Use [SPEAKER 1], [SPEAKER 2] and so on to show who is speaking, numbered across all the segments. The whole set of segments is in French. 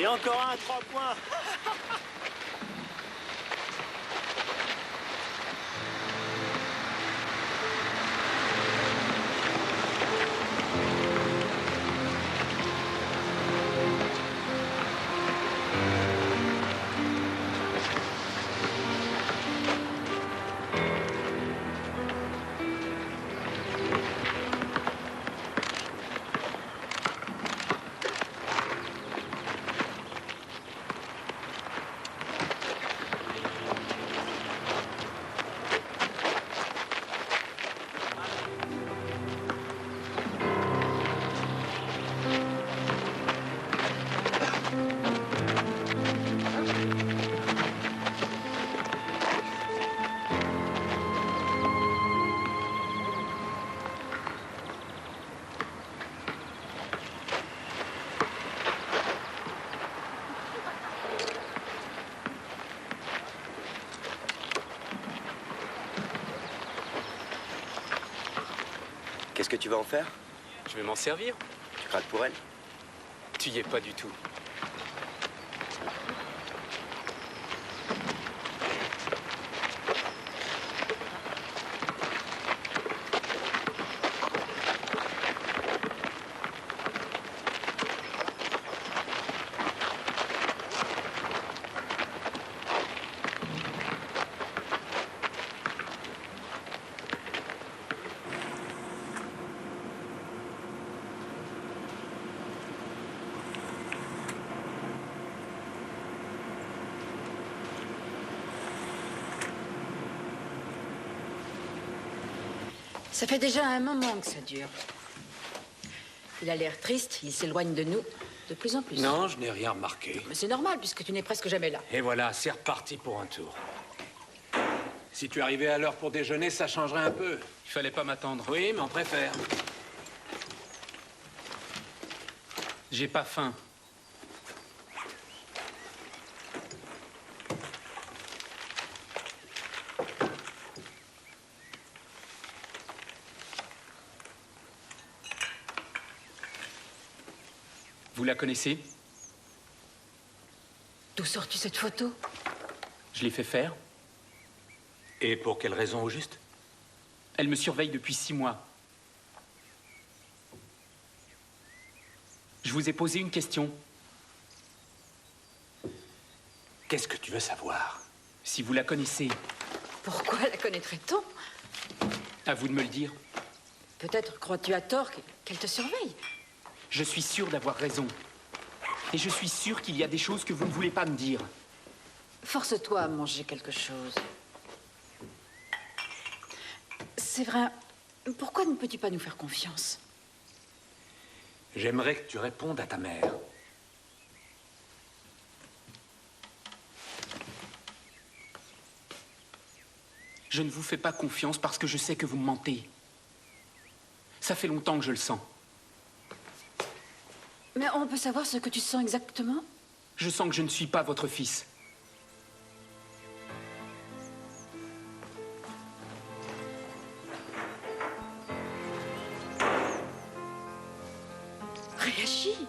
[SPEAKER 1] Et encore un 3 points.
[SPEAKER 2] Qu'est-ce que tu vas en faire?
[SPEAKER 3] Je vais m'en servir.
[SPEAKER 2] Tu craques pour elle?
[SPEAKER 3] Tu y es pas du tout.
[SPEAKER 4] Ça fait déjà un moment que ça dure. Il a l'air triste, il s'éloigne de nous de plus en plus.
[SPEAKER 5] Non, je n'ai rien remarqué.
[SPEAKER 4] Mais c'est normal, puisque tu n'es presque jamais là.
[SPEAKER 5] Et voilà, c'est reparti pour un tour. Si tu arrivais à l'heure pour déjeuner, ça changerait un peu.
[SPEAKER 3] Il fallait pas m'attendre.
[SPEAKER 5] Oui, mais on préfère.
[SPEAKER 3] J'ai pas faim. Vous la connaissez?
[SPEAKER 4] D'où sors-tu cette photo?
[SPEAKER 3] Je l'ai fait faire.
[SPEAKER 5] Et pour quelle raison au juste?
[SPEAKER 3] Elle me surveille depuis 6 mois. Je vous ai posé une question.
[SPEAKER 5] Qu'est-ce que tu veux savoir?
[SPEAKER 3] Si vous la connaissez,
[SPEAKER 4] Pourquoi la connaîtrait-on?
[SPEAKER 3] à vous de me le dire.
[SPEAKER 4] Peut-être crois-tu à tort qu'elle te surveille.
[SPEAKER 3] Je suis sûr d'avoir raison. Et je suis sûr qu'il y a des choses que vous ne voulez pas me dire.
[SPEAKER 4] Force-toi à manger quelque chose. C'est vrai. Pourquoi ne peux-tu pas nous faire confiance?
[SPEAKER 5] J'aimerais que tu répondes à ta mère.
[SPEAKER 3] Je ne vous fais pas confiance parce que je sais que vous me mentez. Ça fait longtemps que je le sens.
[SPEAKER 4] Mais on peut savoir ce que tu sens exactement?
[SPEAKER 3] Je sens que je ne suis pas votre fils.
[SPEAKER 4] Réagis.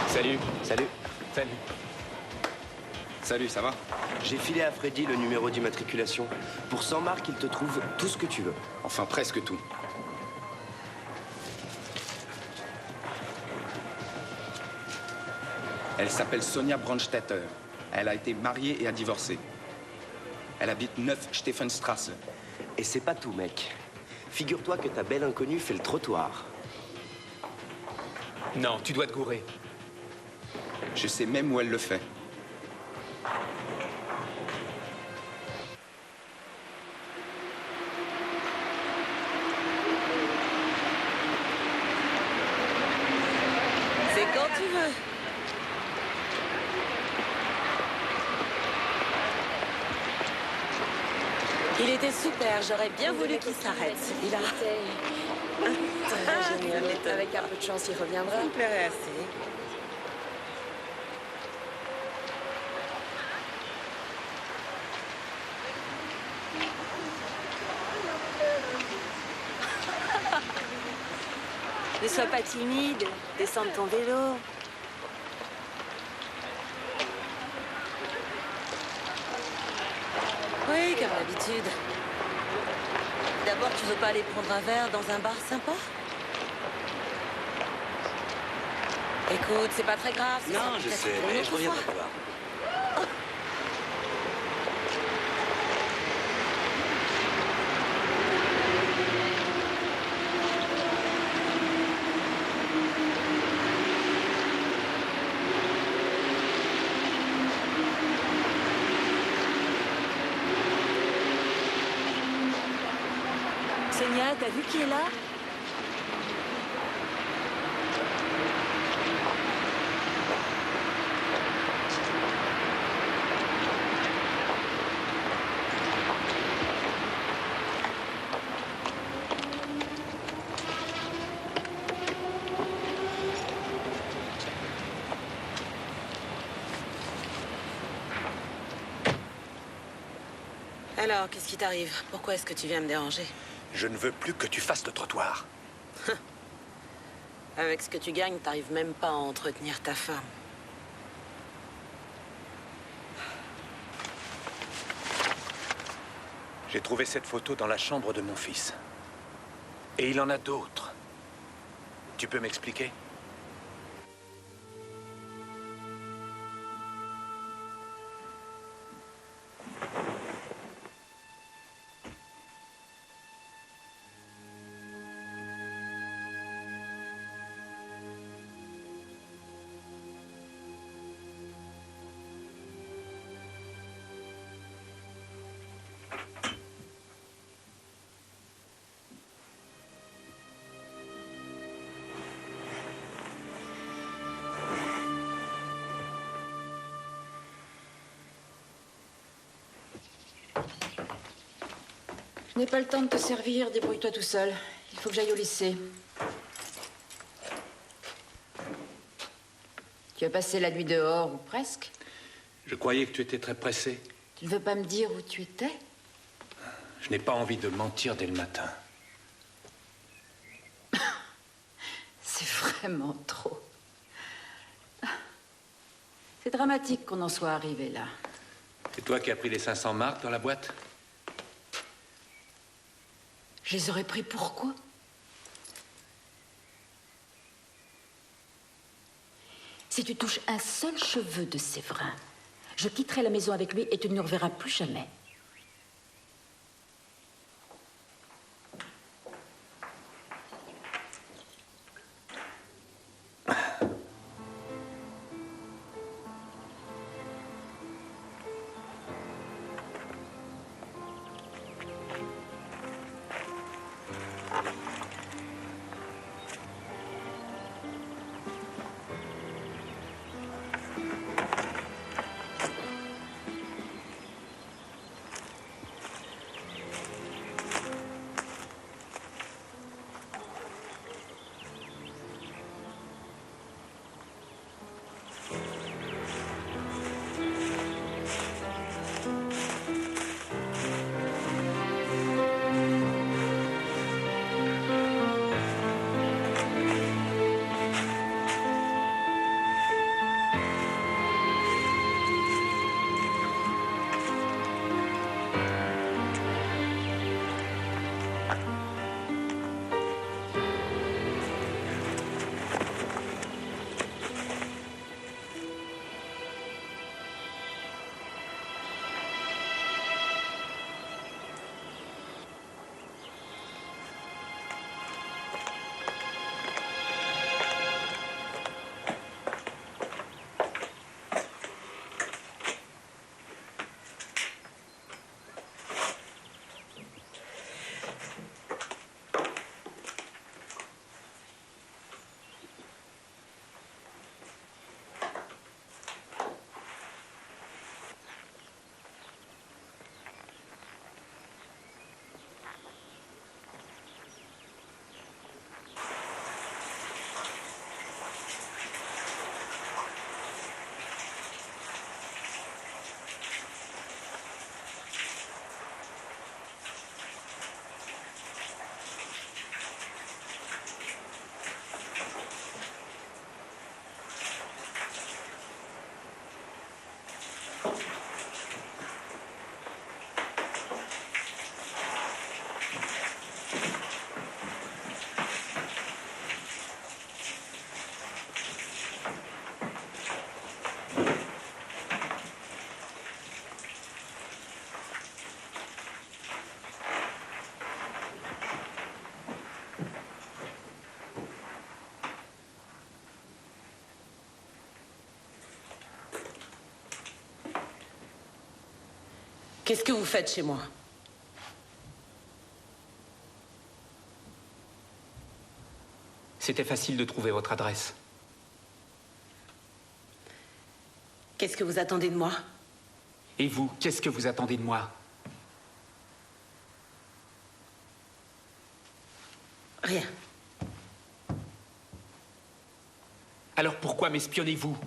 [SPEAKER 3] Salut.
[SPEAKER 2] Salut.
[SPEAKER 3] Salut.
[SPEAKER 2] Salut, ça va? J'ai filé à Freddy le numéro d'immatriculation. Pour 100 marks, il te trouve tout ce que tu veux.
[SPEAKER 6] Enfin, presque tout. Elle s'appelle Sonia Brandstetter. Elle a été mariée et a divorcé. Elle habite 9 Stephenstrasse.
[SPEAKER 2] Et c'est pas tout, mec. Figure-toi que ta belle inconnue fait le trottoir.
[SPEAKER 3] Non, tu dois te gourer.
[SPEAKER 6] Je sais même où elle le fait.
[SPEAKER 1] C'était super, j'aurais bien voulu qu'il s'arrête. Il a... Très génial. Avec un peu de chance, il reviendra. Ça me plairait assez. Ne sois pas timide, descends de ton vélo. Oui, comme d'habitude. D'abord, tu veux pas aller prendre un verre dans un bar sympa? Écoute, c'est pas très grave.
[SPEAKER 7] Non, je sais, mais je reviendrai te voir.
[SPEAKER 1] Xenia, t'as vu qui est là? Alors, qu'est-ce qui t'arrive? Pourquoi est-ce que tu viens me déranger?
[SPEAKER 5] Je ne veux plus que tu fasses le trottoir.
[SPEAKER 1] Avec ce que tu gagnes, t'arrives même pas à entretenir ta femme.
[SPEAKER 5] J'ai trouvé cette photo dans la chambre de mon fils. Et il en a d'autres. Tu peux m'expliquer?
[SPEAKER 4] Je n'ai pas le temps de te servir, débrouille-toi tout seul. Il faut que j'aille au lycée. Tu as passé la nuit dehors, ou presque.
[SPEAKER 5] Je croyais que tu étais très pressé.
[SPEAKER 4] Tu ne veux pas me dire où tu étais?
[SPEAKER 5] Je n'ai pas envie de mentir dès le matin.
[SPEAKER 4] C'est vraiment trop. C'est dramatique qu'on en soit arrivé là.
[SPEAKER 5] C'est toi qui as pris les 500 marques dans la boîte?
[SPEAKER 4] Je les aurais pris pourquoi? Si tu touches un seul cheveu de Séverin, je quitterai la maison avec lui et tu ne nous reverras plus jamais.
[SPEAKER 1] Qu'est-ce que vous faites chez moi?
[SPEAKER 3] C'était facile de trouver votre adresse.
[SPEAKER 1] Qu'est-ce que vous attendez de moi?
[SPEAKER 3] Et vous, qu'est-ce que vous attendez de moi?
[SPEAKER 1] Rien.
[SPEAKER 3] Alors pourquoi m'espionnez-vous?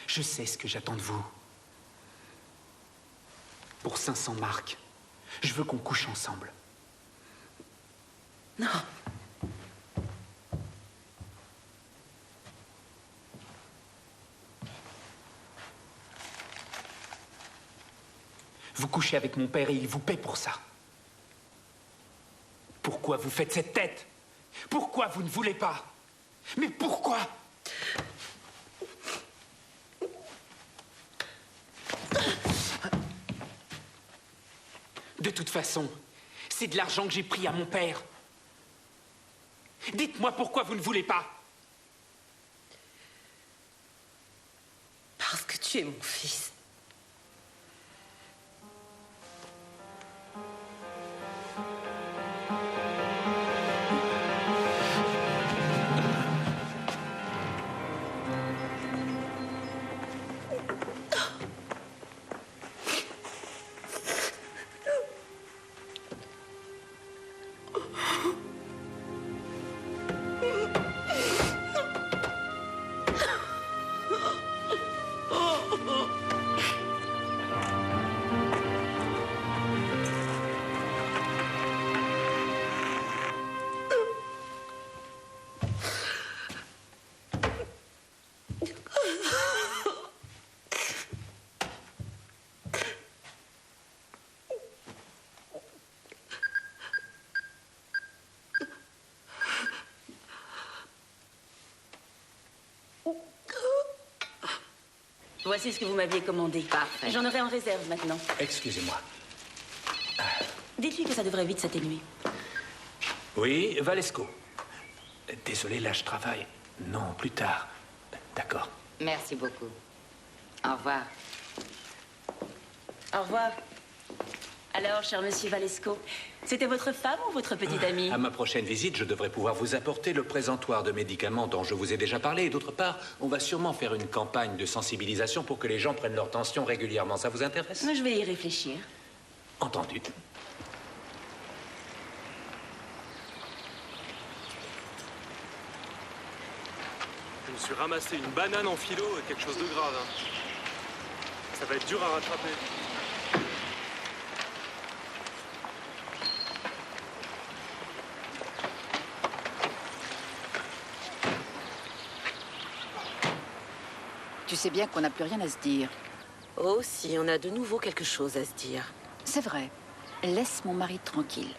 [SPEAKER 3] Je sais ce que j'attends de vous. Pour 500 marks, je veux qu'on couche ensemble.
[SPEAKER 1] Non.
[SPEAKER 3] Vous couchez avec mon père et il vous paie pour ça. Pourquoi vous faites cette tête? Pourquoi vous ne voulez pas? Mais pourquoi? De toute façon, c'est de l'argent que j'ai pris à mon père. Dites-moi pourquoi vous ne voulez pas.
[SPEAKER 1] Parce que tu es mon fils. Voici ce que vous m'aviez commandé.
[SPEAKER 4] Parfait.
[SPEAKER 1] J'en aurai en réserve maintenant.
[SPEAKER 5] Excusez-moi.
[SPEAKER 1] Dites-lui que ça devrait vite s'atténuer.
[SPEAKER 5] Oui, Valesco. Désolé, là, je travaille. Non, plus tard. D'accord.
[SPEAKER 4] Merci beaucoup. Au revoir.
[SPEAKER 1] Au revoir. Alors, cher monsieur Valesco, c'était votre femme ou votre petite amie?
[SPEAKER 5] À ma prochaine visite, je devrais pouvoir vous apporter le présentoir de médicaments dont je vous ai déjà parlé. Et d'autre part, on va sûrement faire une campagne de sensibilisation pour que les gens prennent leur tension régulièrement. Ça vous intéresse?
[SPEAKER 1] Moi, je vais y réfléchir.
[SPEAKER 5] Entendu.
[SPEAKER 8] Je me suis ramassé une banane en philo, quelque chose de grave. Hein. Ça va être dur à rattraper.
[SPEAKER 4] Tu sais bien qu'on n'a plus rien à se dire.
[SPEAKER 1] Oh, si, on a de nouveau quelque chose à se dire.
[SPEAKER 4] C'est vrai. Laisse mon mari tranquille.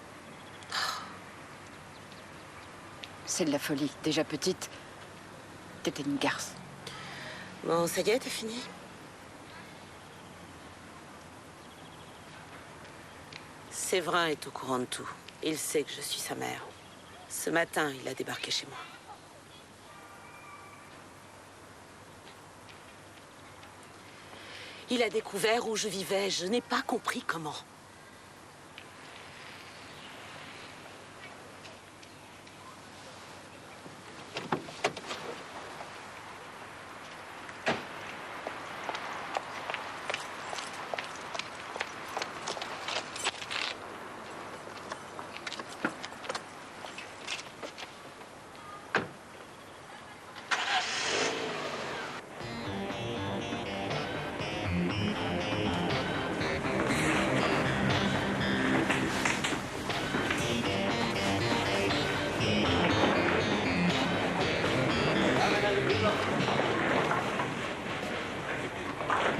[SPEAKER 4] C'est de la folie. Déjà petite, t'étais une garce.
[SPEAKER 1] Bon, ça y est, t'es fini? Séverin est au courant de tout. Il sait que je suis sa mère. Ce matin, il a débarqué chez moi. Il a découvert où je vivais. Je n'ai pas compris comment.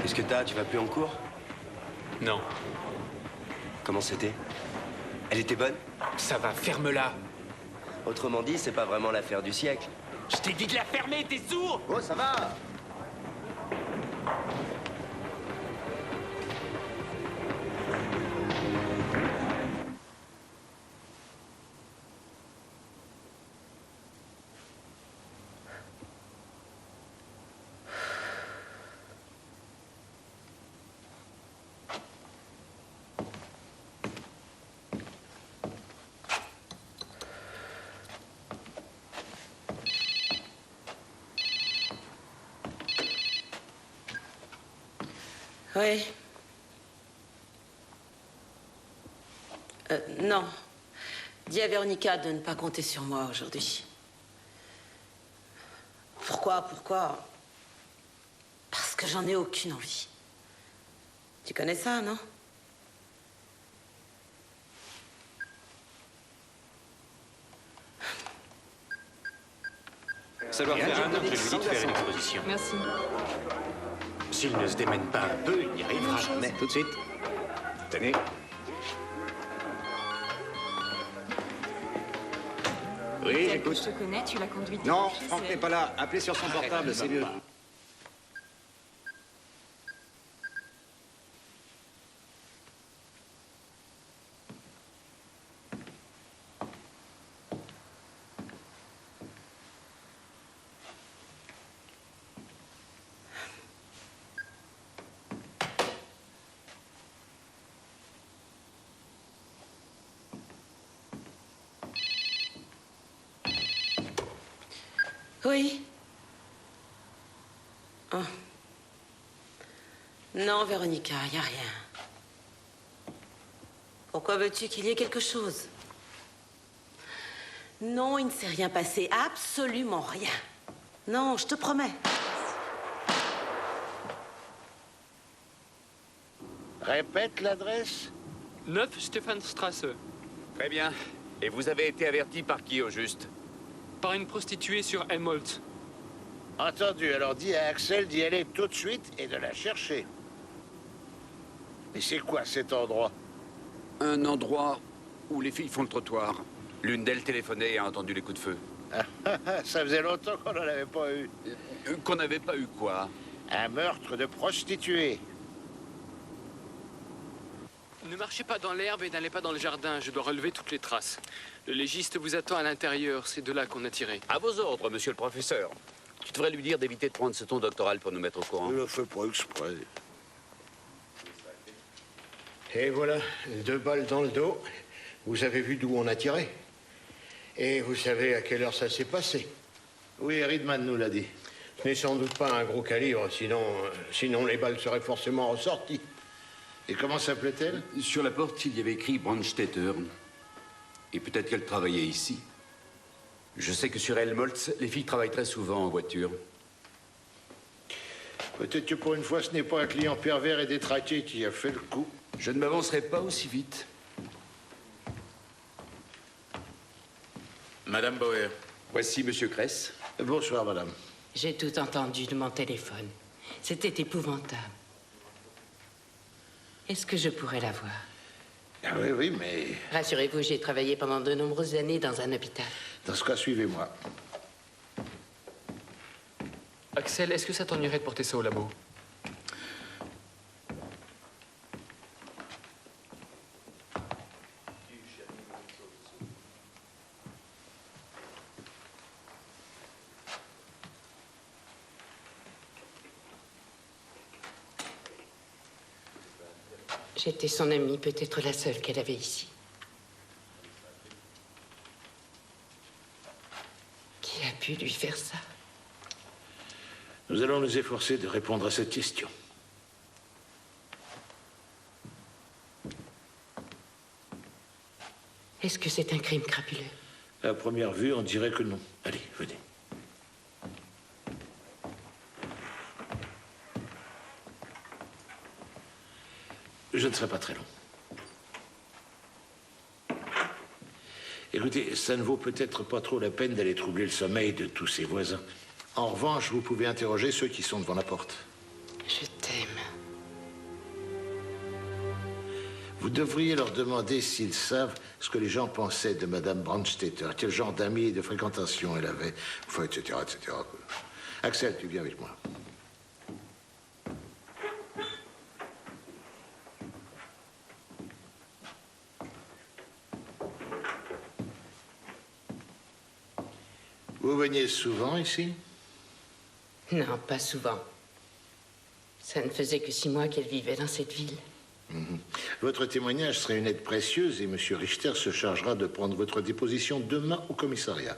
[SPEAKER 2] Qu'est-ce que t'as? Tu vas plus en cours?
[SPEAKER 3] Non,
[SPEAKER 2] Comment c'était? Elle était bonne?
[SPEAKER 3] ça va, ferme-la.
[SPEAKER 2] Autrement dit, c'est pas vraiment l'affaire du siècle.
[SPEAKER 3] Je t'ai dit de la fermer, t'es sourd?
[SPEAKER 2] Oh, ça va!
[SPEAKER 1] Oui. Non. Dis à Véronica de ne pas compter sur moi aujourd'hui. Pourquoi? Parce que j'en ai aucune envie. Tu connais ça, non?
[SPEAKER 5] Ça doit faire un an que je lui dis de faire une exposition.
[SPEAKER 4] Merci.
[SPEAKER 5] S'il ne se démène pas un peu, il n'y arrivera jamais. Tout de suite. Tenez. Oui, j'écoute.
[SPEAKER 9] Je te connais, tu l'as conduite.
[SPEAKER 10] Non, Franck n'est pas là. Appelez sur son portable, c'est mieux.
[SPEAKER 1] Oui. Oh. Non, Véronica, il n'y a rien. Pourquoi veux-tu qu'il y ait quelque chose? Non, il ne s'est rien passé. Absolument rien. Non, je te promets.
[SPEAKER 11] Répète l'adresse.
[SPEAKER 8] 9 Stephanstrasse.
[SPEAKER 10] Très bien. Et vous avez été averti par qui au juste?
[SPEAKER 8] Par une prostituée sur Helmholtz.
[SPEAKER 11] Entendu, alors dis à Axel d'y aller tout de suite et de la chercher. Mais c'est quoi cet endroit?
[SPEAKER 10] Un endroit où les filles font le trottoir. L'une d'elles téléphonait et a entendu les coups de feu.
[SPEAKER 11] Ça faisait longtemps qu'on n'en avait pas eu.
[SPEAKER 10] Qu'on n'avait pas eu quoi?
[SPEAKER 11] Un meurtre de prostituée.
[SPEAKER 8] Ne marchez pas dans l'herbe et n'allez pas dans le jardin. Je dois relever toutes les traces. Le légiste vous attend à l'intérieur. C'est de là qu'on a tiré.
[SPEAKER 10] À vos ordres, monsieur le professeur. Tu devrais lui dire d'éviter de prendre ce ton doctoral pour nous mettre au courant.
[SPEAKER 11] Je le fais pas exprès.
[SPEAKER 12] Et voilà, 2 balles dans le dos. Vous avez vu d'où on a tiré. Et vous savez à quelle heure ça s'est passé.
[SPEAKER 11] Oui, Riedman nous l'a dit.
[SPEAKER 12] Ce n'est sans doute pas un gros calibre, sinon les balles seraient forcément ressorties.
[SPEAKER 11] Et comment s'appelait-elle?
[SPEAKER 10] Sur la porte, il y avait écrit Brandstetter. Et peut-être qu'elle travaillait ici. Je sais que sur Helmholtz, les filles travaillent très souvent en voiture.
[SPEAKER 11] Peut-être que pour une fois, ce n'est pas un client pervers et détraqué qui a fait le coup.
[SPEAKER 10] Je ne m'avancerai pas aussi vite. Madame Bauer, voici Monsieur Kress.
[SPEAKER 11] Bonsoir, madame.
[SPEAKER 1] J'ai tout entendu de mon téléphone. C'était épouvantable. Est-ce que je pourrais la voir?
[SPEAKER 11] Ah oui, oui, mais...
[SPEAKER 1] Rassurez-vous, j'ai travaillé pendant de nombreuses années dans un hôpital.
[SPEAKER 11] Dans ce cas, suivez-moi.
[SPEAKER 8] Axel, est-ce que ça t'ennuierait de porter ça au labo?
[SPEAKER 1] J'étais son amie, peut-être la seule qu'elle avait ici. Qui a pu lui faire ça?
[SPEAKER 11] Nous allons nous efforcer de répondre à cette question.
[SPEAKER 1] Est-ce que c'est un crime crapuleux?
[SPEAKER 11] À première vue, on dirait que non. Allez, venez. Je ne serai pas très long. Écoutez, ça ne vaut peut-être pas trop la peine d'aller troubler le sommeil de tous ses voisins. En revanche, vous pouvez interroger ceux qui sont devant la porte.
[SPEAKER 1] Je t'aime.
[SPEAKER 11] Vous devriez leur demander s'ils savent ce que les gens pensaient de Madame Brandstetter, quel genre d'amis et de fréquentation elle avait, enfin, etc., etc. Axel, tu viens avec moi. Vous veniez souvent ici?
[SPEAKER 1] Non, pas souvent. Ça ne faisait que 6 mois qu'elle vivait dans cette ville.
[SPEAKER 11] Votre témoignage serait une aide précieuse et M. Richter se chargera de prendre votre déposition demain au commissariat.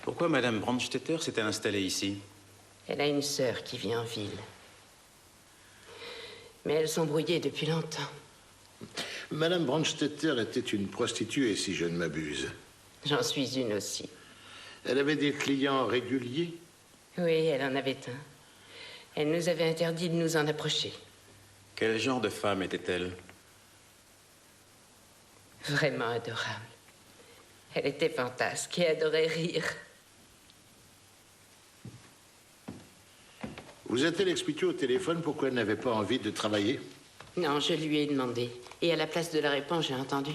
[SPEAKER 7] Pourquoi Madame Brandstetter s'est-elle installée ici?
[SPEAKER 1] Elle a une sœur qui vit en ville. Mais elles sont brouillées depuis longtemps.
[SPEAKER 11] Madame Brandstetter était une prostituée, si je ne m'abuse.
[SPEAKER 1] J'en suis une aussi.
[SPEAKER 11] Elle avait des clients réguliers?
[SPEAKER 1] Oui, elle en avait un. Elle nous avait interdit de nous en approcher.
[SPEAKER 7] Quel genre de femme était-elle?
[SPEAKER 1] Vraiment adorable. Elle était fantasque et adorait rire.
[SPEAKER 11] Vous a-t-elle expliqué au téléphone pourquoi elle n'avait pas envie de travailler?
[SPEAKER 1] Non, je lui ai demandé. Et à la place de la réponse, j'ai entendu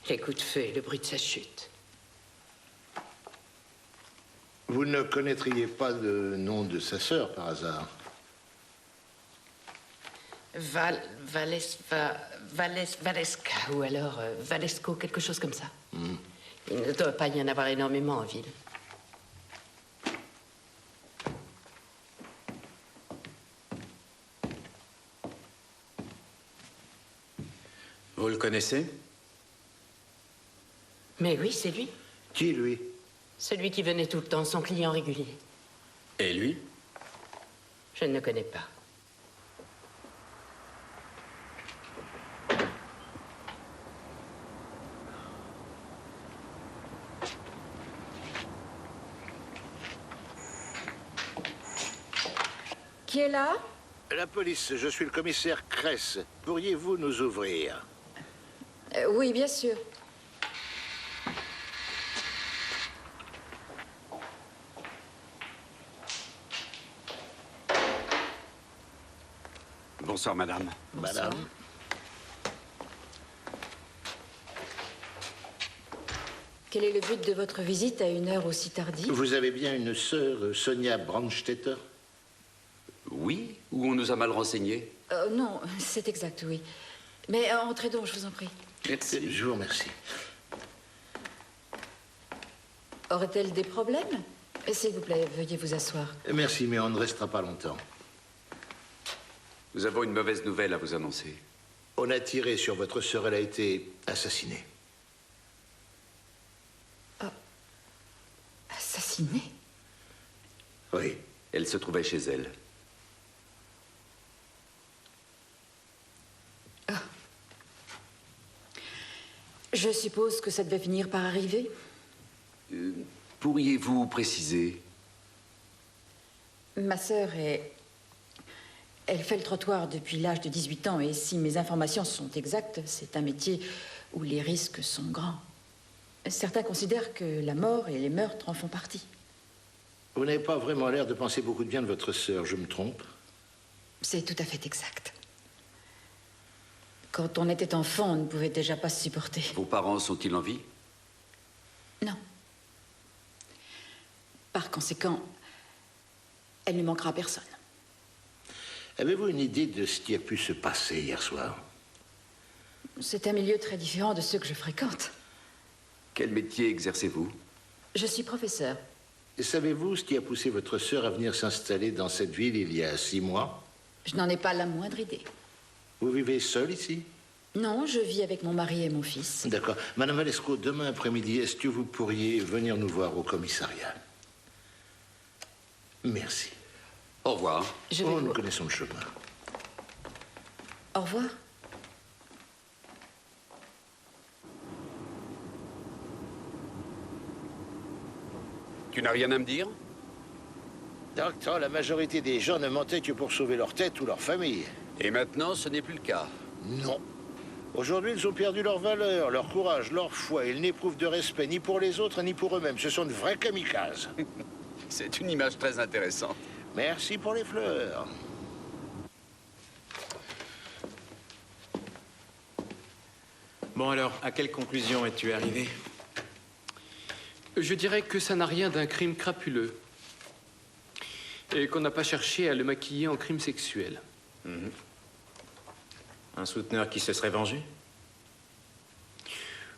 [SPEAKER 1] les coups de feu et le bruit de sa chute.
[SPEAKER 11] Vous ne connaîtriez pas le nom de sa sœur, par hasard?
[SPEAKER 1] Valeska, ou alors Valesco, quelque chose comme ça. Il ne doit pas y en avoir énormément en ville.
[SPEAKER 7] Vous le connaissez?
[SPEAKER 1] Mais oui, c'est lui.
[SPEAKER 11] Qui, lui?
[SPEAKER 1] Celui qui venait tout le temps, son client régulier.
[SPEAKER 7] Et lui?
[SPEAKER 1] Je ne le connais pas.
[SPEAKER 4] Qui est là?
[SPEAKER 11] La police, je suis le commissaire Kress. Pourriez-vous nous ouvrir?
[SPEAKER 4] Oui, bien sûr.
[SPEAKER 10] Bonsoir, madame.
[SPEAKER 11] Madame?
[SPEAKER 4] Quel est le but de votre visite à une heure aussi tardive?
[SPEAKER 11] Vous avez bien une sœur, Sonia Brandstetter?
[SPEAKER 10] Oui, ou on nous a mal renseignés?
[SPEAKER 4] Non, c'est exact, oui. Mais entrez donc, je vous en prie.
[SPEAKER 10] Merci.
[SPEAKER 11] Je vous remercie.
[SPEAKER 4] Aurait-elle des problèmes? S'il vous plaît, veuillez vous asseoir.
[SPEAKER 11] Merci, mais on ne restera pas longtemps.
[SPEAKER 10] Nous avons une mauvaise nouvelle à vous annoncer.
[SPEAKER 11] On a tiré sur votre sœur, elle a été assassinée.
[SPEAKER 4] Assassinée?
[SPEAKER 11] Oui.
[SPEAKER 10] Elle se trouvait chez elle.
[SPEAKER 4] Je suppose que ça devait finir par arriver?
[SPEAKER 10] Pourriez-vous préciser?
[SPEAKER 4] Ma sœur est... Elle fait le trottoir depuis l'âge de 18 ans et si mes informations sont exactes, c'est un métier où les risques sont grands. Certains considèrent que la mort et les meurtres en font partie.
[SPEAKER 11] Vous n'avez pas vraiment l'air de penser beaucoup de bien de votre sœur, je me trompe?
[SPEAKER 4] C'est tout à fait exact. Quand on était enfant, on ne pouvait déjà pas se supporter.
[SPEAKER 10] Vos parents sont-ils en vie?
[SPEAKER 4] Non. Par conséquent, elle ne manquera à personne.
[SPEAKER 11] Avez-vous une idée de ce qui a pu se passer hier soir?
[SPEAKER 4] C'est un milieu très différent de ceux que je fréquente.
[SPEAKER 10] Quel métier exercez-vous?
[SPEAKER 4] Je suis professeur.
[SPEAKER 11] Savez-vous ce qui a poussé votre sœur à venir s'installer dans cette ville il y a 6 mois?
[SPEAKER 4] Je n'en ai pas la moindre idée.
[SPEAKER 11] Vous vivez seul ici?
[SPEAKER 4] Non, je vis avec mon mari et mon fils.
[SPEAKER 11] D'accord. Madame Valesco, demain après-midi, est-ce que vous pourriez venir nous voir au commissariat? Merci.
[SPEAKER 10] Au revoir.
[SPEAKER 11] Nous connaissons le chemin.
[SPEAKER 4] Au revoir.
[SPEAKER 10] Tu n'as rien à me dire?
[SPEAKER 11] Docteur, la majorité des gens ne mentaient que pour sauver leur tête ou leur famille.
[SPEAKER 10] Et maintenant, ce n'est plus le cas.
[SPEAKER 11] Non. Aujourd'hui, ils ont perdu leur valeur, leur courage, leur foi. Ils n'éprouvent de respect ni pour les autres, ni pour eux-mêmes. Ce sont de vrais kamikazes.
[SPEAKER 10] C'est une image très intéressante.
[SPEAKER 11] Merci pour les fleurs.
[SPEAKER 7] Bon alors, à quelle conclusion es-tu arrivé?
[SPEAKER 8] Je dirais que ça n'a rien d'un crime crapuleux. Et qu'on n'a pas cherché à le maquiller en crime sexuel.
[SPEAKER 7] Un souteneur qui se serait vengé?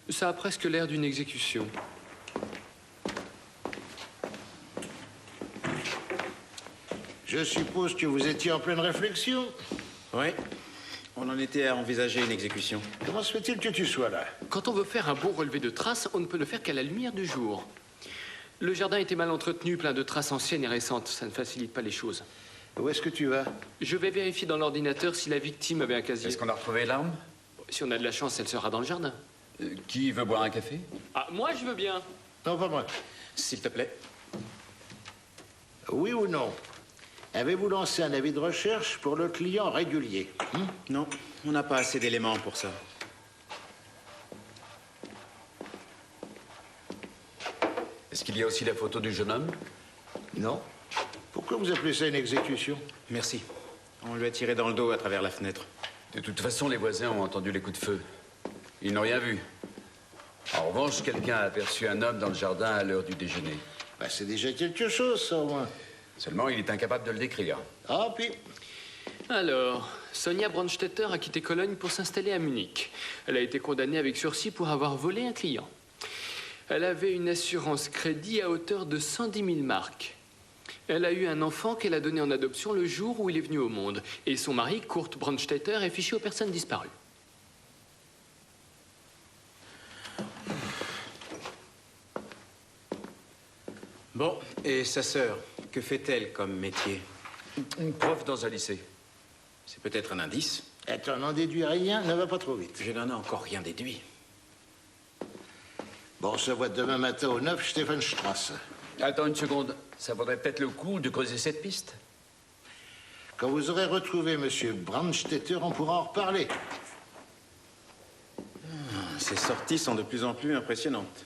[SPEAKER 8] Ça a presque l'air d'une exécution.
[SPEAKER 11] Je suppose que vous étiez en pleine réflexion.
[SPEAKER 7] Oui. On en était à envisager une exécution.
[SPEAKER 11] Comment se fait-il que tu sois là?
[SPEAKER 8] Quand on veut faire un bon relevé de traces, on ne peut le faire qu'à la lumière du jour. Le jardin était mal entretenu, plein de traces anciennes et récentes. Ça ne facilite pas les choses.
[SPEAKER 11] Où est-ce que tu vas?
[SPEAKER 8] Je vais vérifier dans l'ordinateur si la victime avait un casier.
[SPEAKER 5] Est-ce qu'on a retrouvé l'arme?
[SPEAKER 8] Si on a de la chance, elle sera dans le jardin.
[SPEAKER 5] Qui veut boire un café?
[SPEAKER 8] Ah, moi, je veux bien.
[SPEAKER 11] Non, pas moi.
[SPEAKER 7] S'il te plaît.
[SPEAKER 11] Oui ou non? Avez-vous lancé un avis de recherche pour le client régulier?
[SPEAKER 7] Non, on n'a pas assez d'éléments pour ça.
[SPEAKER 10] Est-ce qu'il y a aussi la photo du jeune homme?
[SPEAKER 11] Non. Pourquoi vous appelez ça une exécution?
[SPEAKER 7] Merci. On lui a tiré dans le dos à travers la fenêtre.
[SPEAKER 10] De toute façon, les voisins ont entendu les coups de feu. Ils n'ont rien vu. En revanche, quelqu'un a aperçu un homme dans le jardin à l'heure du déjeuner.
[SPEAKER 11] Bah, c'est déjà quelque chose, ça, au moins.
[SPEAKER 10] Seulement, il est incapable de le décrire.
[SPEAKER 11] Ah, puis...
[SPEAKER 8] Alors, Sonia Brandstetter a quitté Cologne pour s'installer à Munich. Elle a été condamnée avec sursis pour avoir volé un client. Elle avait une assurance crédit à hauteur de 110 000 marks. Elle a eu un enfant qu'elle a donné en adoption le jour où il est venu au monde. Et son mari, Kurt Brandstetter, est fiché aux personnes disparues.
[SPEAKER 7] Bon, et sa sœur, que fait-elle comme métier?
[SPEAKER 10] Prof dans un lycée.
[SPEAKER 7] C'est peut-être un indice.
[SPEAKER 11] Attends, n'en déduis rien, ne va pas trop vite.
[SPEAKER 7] Je n'en ai encore rien déduit.
[SPEAKER 11] Bon, on se voit demain matin au 9 Stephanstrasse.
[SPEAKER 10] Attends une seconde. Ça vaudrait peut-être le coup de creuser cette piste.
[SPEAKER 11] Quand vous aurez retrouvé Monsieur Brandstetter, on pourra en reparler.
[SPEAKER 7] Ces sorties sont de plus en plus impressionnantes.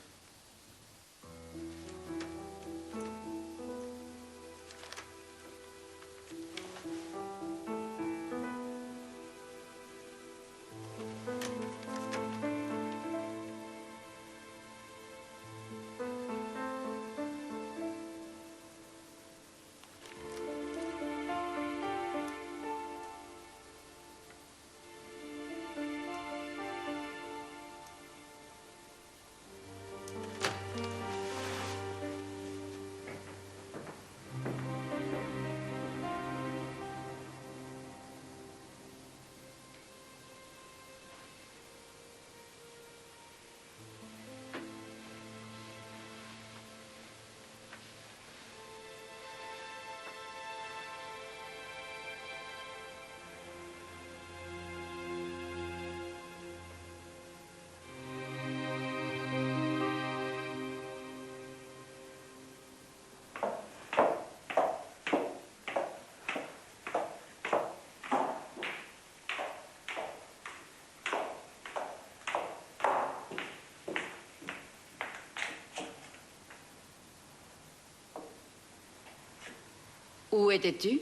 [SPEAKER 4] Où étais-tu?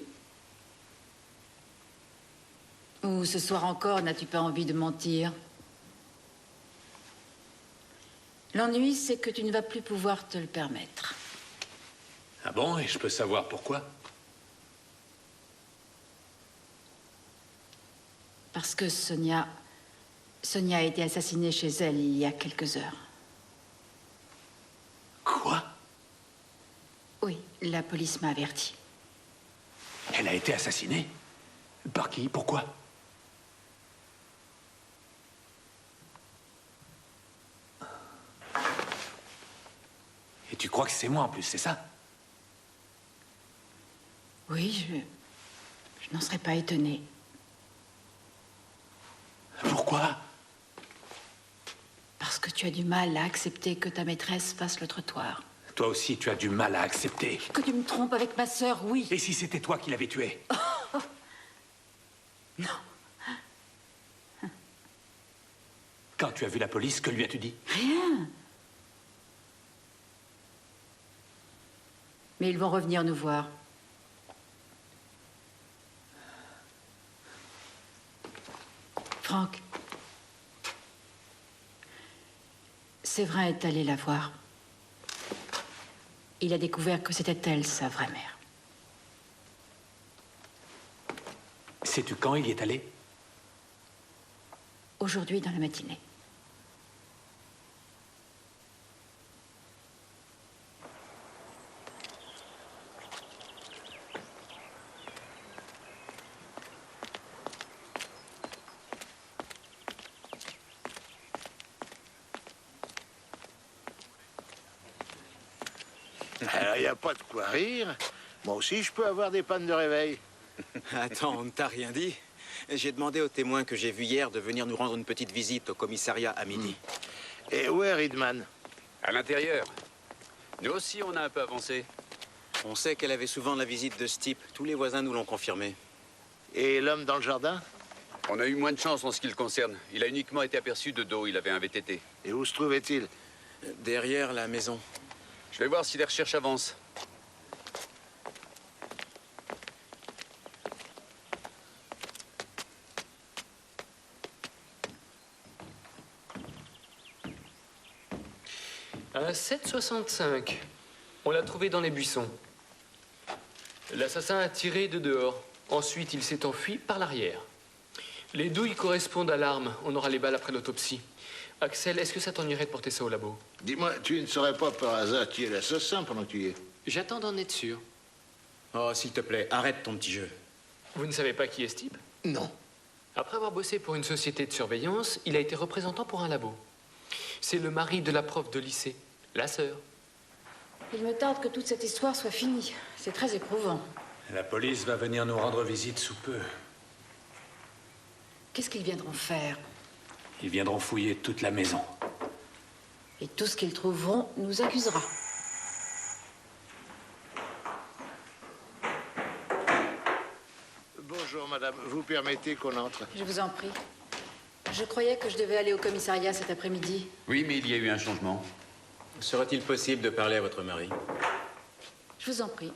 [SPEAKER 4] Ou ce soir encore, n'as-tu pas envie de mentir? L'ennui, c'est que tu ne vas plus pouvoir te le permettre.
[SPEAKER 5] Ah bon? Et je peux savoir pourquoi?
[SPEAKER 4] Parce que Sonia a été assassinée chez elle il y a quelques heures.
[SPEAKER 5] Quoi?
[SPEAKER 4] Oui, la police m'a averti.
[SPEAKER 5] Elle a été assassinée? Par qui? Pourquoi? Et tu crois que c'est moi en plus, c'est ça?
[SPEAKER 4] Oui, je n'en serais pas étonnée.
[SPEAKER 5] Pourquoi?
[SPEAKER 4] Parce que tu as du mal à accepter que ta maîtresse fasse le trottoir.
[SPEAKER 5] Toi aussi, tu as du mal à accepter.
[SPEAKER 4] Que tu me trompes avec ma sœur, oui.
[SPEAKER 5] Et si c'était toi qui l'avais tuée?
[SPEAKER 4] Non.
[SPEAKER 5] Quand tu as vu la police, que lui as-tu dit?
[SPEAKER 4] Rien. Mais ils vont revenir nous voir. Franck. Séverin est allé la voir. Il a découvert que c'était elle, sa vraie mère.
[SPEAKER 5] Sais-tu quand il y est allé?
[SPEAKER 4] Aujourd'hui, dans la matinée.
[SPEAKER 11] Alors, il n'y a pas de quoi rire. Moi aussi, je peux avoir des pannes de réveil.
[SPEAKER 7] Attends, on ne t'a rien dit? J'ai demandé aux témoins que j'ai vus hier de venir nous rendre une petite visite au commissariat à midi.
[SPEAKER 11] Et où est Ridman?
[SPEAKER 10] À l'intérieur. Nous aussi, on a un peu avancé.
[SPEAKER 7] On sait qu'elle avait souvent la visite de ce type. Tous les voisins nous l'ont confirmé.
[SPEAKER 11] Et l'homme dans le jardin?
[SPEAKER 10] On a eu moins de chance en ce qui le concerne. Il a uniquement été aperçu de dos, il avait un VTT.
[SPEAKER 11] Et où se trouvait-il?
[SPEAKER 7] Derrière la maison.
[SPEAKER 10] Je vais voir si les recherches avancent.
[SPEAKER 8] Un 7,65. On l'a trouvé dans les buissons. L'assassin a tiré de dehors. Ensuite, il s'est enfui par l'arrière. Les douilles correspondent à l'arme. On aura les balles après l'autopsie. Axel, est-ce que ça t'ennuierait de porter ça au labo?
[SPEAKER 11] Dis-moi, tu ne saurais pas par hasard qui est l'assassin pendant que tu y es?
[SPEAKER 8] J'attends d'en être sûr.
[SPEAKER 7] Oh, s'il te plaît, arrête ton petit jeu.
[SPEAKER 8] Vous ne savez pas qui est ce type?
[SPEAKER 11] Non.
[SPEAKER 8] Après avoir bossé pour une société de surveillance, il a été représentant pour un labo. C'est le mari de la prof de lycée, la sœur.
[SPEAKER 4] Il me tarde que toute cette histoire soit finie. C'est très éprouvant.
[SPEAKER 5] La police va venir nous rendre visite sous peu.
[SPEAKER 4] Qu'est-ce qu'ils viendront faire?
[SPEAKER 5] Ils viendront fouiller toute la maison.
[SPEAKER 4] Et tout ce qu'ils trouveront nous accusera.
[SPEAKER 11] Bonjour, madame. Vous permettez qu'on entre?
[SPEAKER 4] Je vous en prie. Je croyais que je devais aller au commissariat cet après-midi.
[SPEAKER 10] Oui, mais il y a eu un changement.
[SPEAKER 7] Serait-il possible de parler à votre mari?
[SPEAKER 4] Je vous en prie.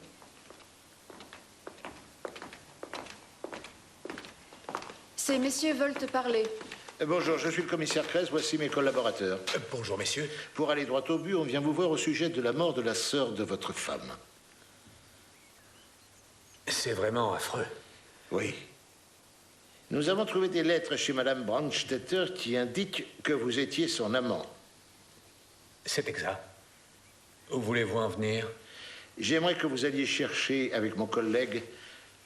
[SPEAKER 4] Ces messieurs veulent te parler.
[SPEAKER 11] Bonjour, je suis le commissaire Kress, voici mes collaborateurs.
[SPEAKER 5] Bonjour, messieurs.
[SPEAKER 11] Pour aller droit au but, on vient vous voir au sujet de la mort de la sœur de votre femme.
[SPEAKER 5] C'est vraiment affreux.
[SPEAKER 11] Oui. Nous avons trouvé des lettres chez madame Brandstetter qui indiquent que vous étiez son amant.
[SPEAKER 5] C'est exact. Où voulez-vous en venir?
[SPEAKER 11] J'aimerais que vous alliez chercher, avec mon collègue,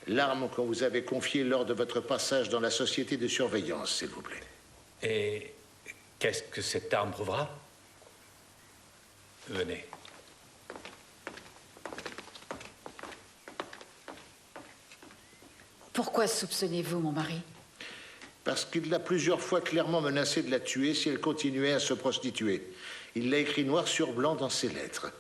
[SPEAKER 11] l'arme qu'on vous avait confiée lors de votre passage dans la société de surveillance, s'il vous plaît.
[SPEAKER 5] Et qu'est-ce que cette arme prouvera? Venez.
[SPEAKER 4] Pourquoi soupçonnez-vous mon mari?
[SPEAKER 11] Parce qu'il l'a plusieurs fois clairement menacé de la tuer si elle continuait à se prostituer. Il l'a écrit noir sur blanc dans ses lettres.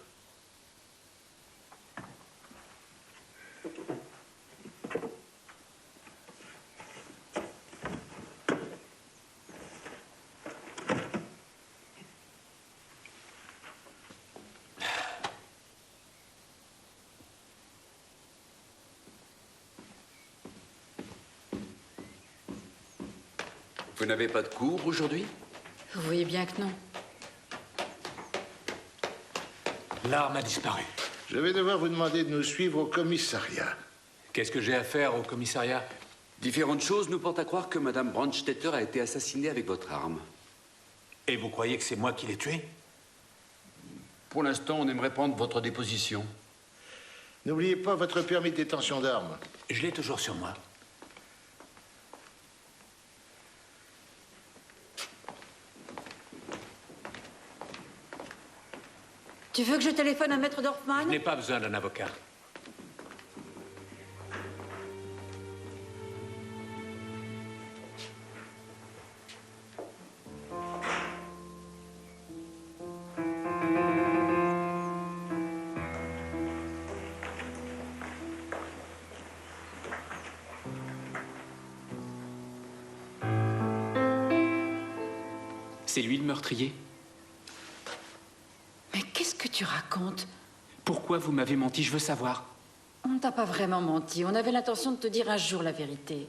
[SPEAKER 10] Vous n'avez pas de cours aujourd'hui?
[SPEAKER 4] Vous voyez bien que non.
[SPEAKER 5] L'arme a disparu.
[SPEAKER 11] Je vais devoir vous demander de nous suivre au commissariat.
[SPEAKER 5] Qu'est-ce que j'ai à faire au commissariat?
[SPEAKER 10] Différentes choses nous portent à croire que madame Brandstetter a été assassinée avec votre arme.
[SPEAKER 5] Et vous croyez que c'est moi qui l'ai tué?
[SPEAKER 10] Pour l'instant, on aimerait prendre votre déposition.
[SPEAKER 11] N'oubliez pas votre permis de détention d'armes.
[SPEAKER 5] Je l'ai toujours sur moi.
[SPEAKER 4] Tu veux que je téléphone à Maître
[SPEAKER 5] Je
[SPEAKER 4] Dorfman?
[SPEAKER 5] n'ai pas besoin d'un avocat.
[SPEAKER 3] C'est lui le meurtrier?
[SPEAKER 4] Mais qu'est-ce que tu racontes?
[SPEAKER 3] Pourquoi vous m'avez menti? Je veux savoir.
[SPEAKER 4] On ne t'a pas vraiment menti. On avait l'intention de te dire un jour la vérité.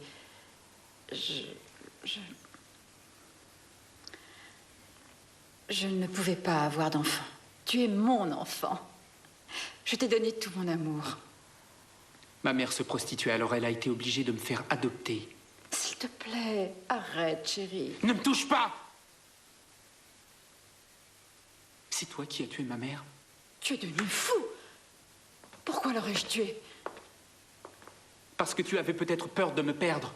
[SPEAKER 4] Je ne pouvais pas avoir d'enfant. Tu es mon enfant. Je t'ai donné tout mon amour.
[SPEAKER 3] Ma mère se prostituait, alors elle a été obligée de me faire adopter.
[SPEAKER 4] S'il te plaît, arrête, chérie.
[SPEAKER 3] Ne me touche pas! C'est toi qui as tué ma mère?
[SPEAKER 4] Tu es devenu fou. Pourquoi l'aurais-je tué?
[SPEAKER 3] Parce que tu avais peut-être peur de me perdre.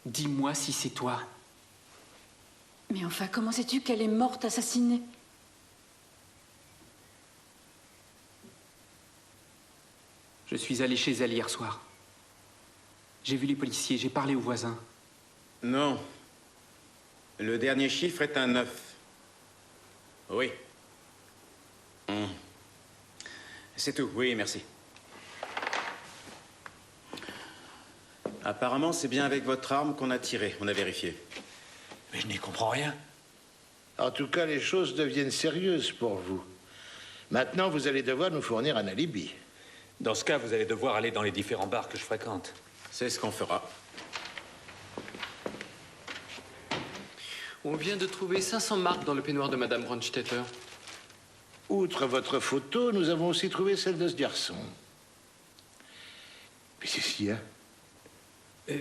[SPEAKER 3] Dis-moi si c'est toi.
[SPEAKER 4] Mais enfin, comment sais-tu qu'elle est morte assassinée?
[SPEAKER 3] Je suis allé chez elle hier soir. J'ai vu les policiers, j'ai parlé aux voisins.
[SPEAKER 7] Non. Le dernier chiffre est un 9. Oui. C'est tout, oui, merci. Apparemment, c'est bien avec votre arme qu'on a tiré, on a vérifié.
[SPEAKER 5] Mais je n'y comprends rien.
[SPEAKER 11] En tout cas, les choses deviennent sérieuses pour vous. Maintenant, vous allez devoir nous fournir un alibi.
[SPEAKER 5] Dans ce cas, vous allez devoir aller dans les différents bars que je fréquente.
[SPEAKER 7] C'est ce qu'on fera.
[SPEAKER 8] On vient de trouver 500 marques dans le peignoir de Madame Brandstetter.
[SPEAKER 11] Outre votre photo, nous avons aussi trouvé celle de ce garçon. Mais c'est ce qu'il y a.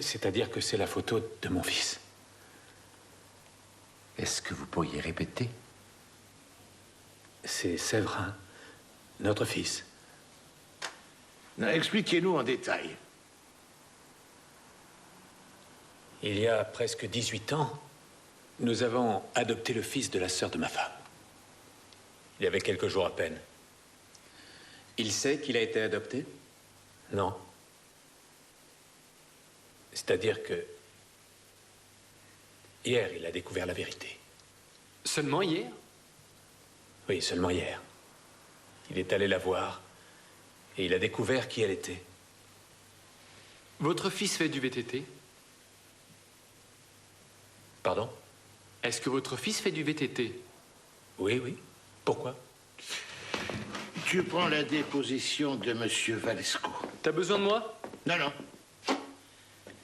[SPEAKER 5] C'est-à-dire que c'est la photo de mon fils.
[SPEAKER 10] Est-ce que vous pourriez répéter?
[SPEAKER 5] C'est Séverin, notre fils.
[SPEAKER 11] Expliquez-nous en détail.
[SPEAKER 5] Il y a presque 18 ans, nous avons adopté le fils de la sœur de ma femme. Il y avait quelques jours à peine.
[SPEAKER 7] Il sait qu'il a été adopté?
[SPEAKER 5] Non. C'est-à-dire que... hier, il a découvert la vérité.
[SPEAKER 8] Seulement hier?
[SPEAKER 5] Oui, seulement hier. Il est allé la voir et il a découvert qui elle était.
[SPEAKER 8] Votre fils fait du VTT?
[SPEAKER 5] Pardon?
[SPEAKER 8] Est-ce que votre fils fait du VTT?
[SPEAKER 5] Oui, oui. Pourquoi?
[SPEAKER 11] Tu prends la déposition de Monsieur Valesco.
[SPEAKER 8] T'as besoin de moi?
[SPEAKER 11] Non, non.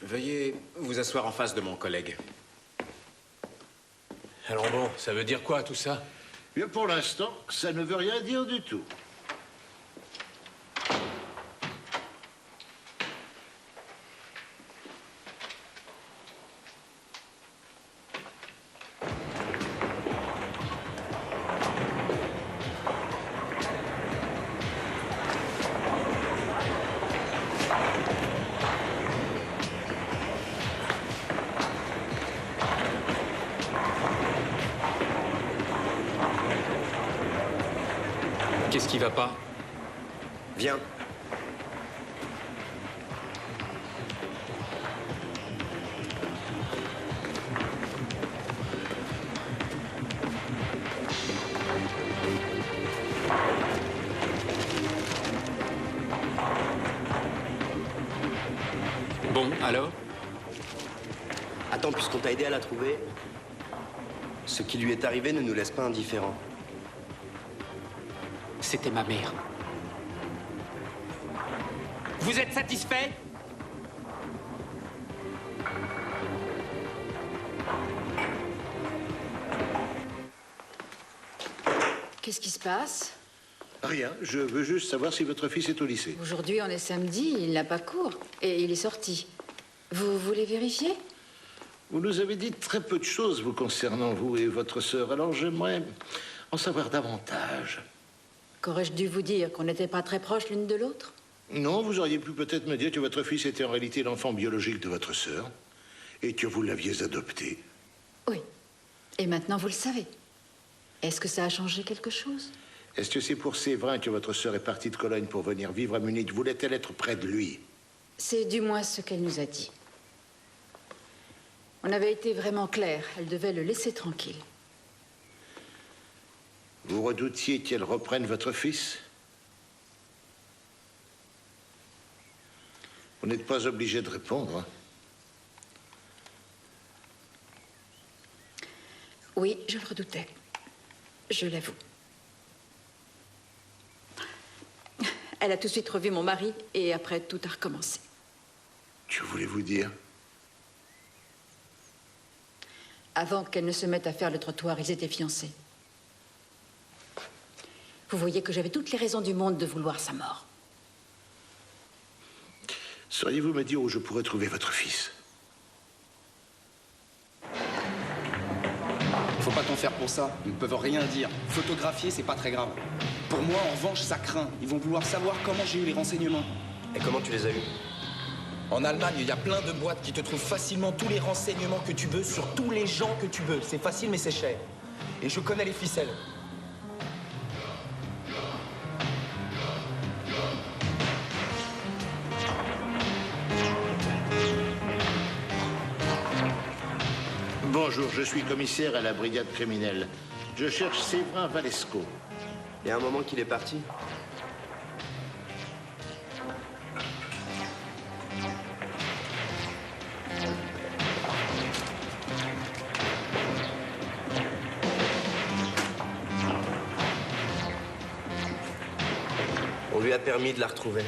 [SPEAKER 7] Veuillez vous asseoir en face de mon collègue.
[SPEAKER 5] Alors bon, ça veut dire quoi tout ça?
[SPEAKER 11] Bien, pour l'instant, ça ne veut rien dire du tout.
[SPEAKER 8] Qu'est-ce qui va pas?
[SPEAKER 2] Viens.
[SPEAKER 8] Bon, alors?
[SPEAKER 2] Attends, puisqu'on t'a aidé à la trouver, ce qui lui est arrivé ne nous laisse pas indifférents.
[SPEAKER 3] C'était ma mère. Vous êtes satisfait?
[SPEAKER 4] Qu'est-ce qui se passe?
[SPEAKER 11] Rien, je veux juste savoir si votre fils est au lycée.
[SPEAKER 4] Aujourd'hui, on est samedi, il n'a pas cours. Et il est sorti. Vous voulez vérifier?
[SPEAKER 11] Vous nous avez dit très peu de choses vous concernant, vous et votre sœur. Alors j'aimerais en savoir davantage.
[SPEAKER 4] Qu'aurais-je dû vous dire? Qu'on n'était pas très proches l'une de l'autre?
[SPEAKER 11] Non, vous auriez pu peut-être me dire que votre fils était en réalité l'enfant biologique de votre sœur et que vous l'aviez adopté.
[SPEAKER 4] Oui. Et maintenant, vous le savez. Est-ce que ça a changé quelque chose?
[SPEAKER 11] Est-ce que c'est pour Séverin que votre sœur est partie de Cologne pour venir vivre à Munich? Voulait-elle être près de lui?
[SPEAKER 4] C'est du moins ce qu'elle nous a dit. On avait été vraiment clair. Elle devait le laisser tranquille.
[SPEAKER 11] Vous redoutiez qu'elle reprenne votre fils? Vous n'êtes pas obligé de répondre, hein?
[SPEAKER 4] Oui, je le redoutais. Je l'avoue. Elle a tout de suite revu mon mari et après, tout a recommencé.
[SPEAKER 11] Que voulez-vous dire?
[SPEAKER 4] Avant qu'elle ne se mette à faire le trottoir, ils étaient fiancés. Vous voyez que j'avais toutes les raisons du monde de vouloir sa mort.
[SPEAKER 11] Sauriez-vous me dire où je pourrais trouver votre fils?
[SPEAKER 6] Faut pas t'en faire pour ça. Ils ne peuvent rien dire. Photographier, c'est pas très grave. Pour moi, en revanche, ça craint. Ils vont vouloir savoir comment j'ai eu les renseignements.
[SPEAKER 2] Et comment tu les as eus?
[SPEAKER 6] En Allemagne, il y a plein de boîtes qui te trouvent facilement tous les renseignements que tu veux sur tous les gens que tu veux. C'est facile, mais c'est cher. Et je connais les ficelles.
[SPEAKER 11] bonjour, je suis commissaire à la brigade criminelle. Je cherche Séverin Valesco.
[SPEAKER 2] Il y a un moment qu'il est parti. On lui a permis de la retrouver.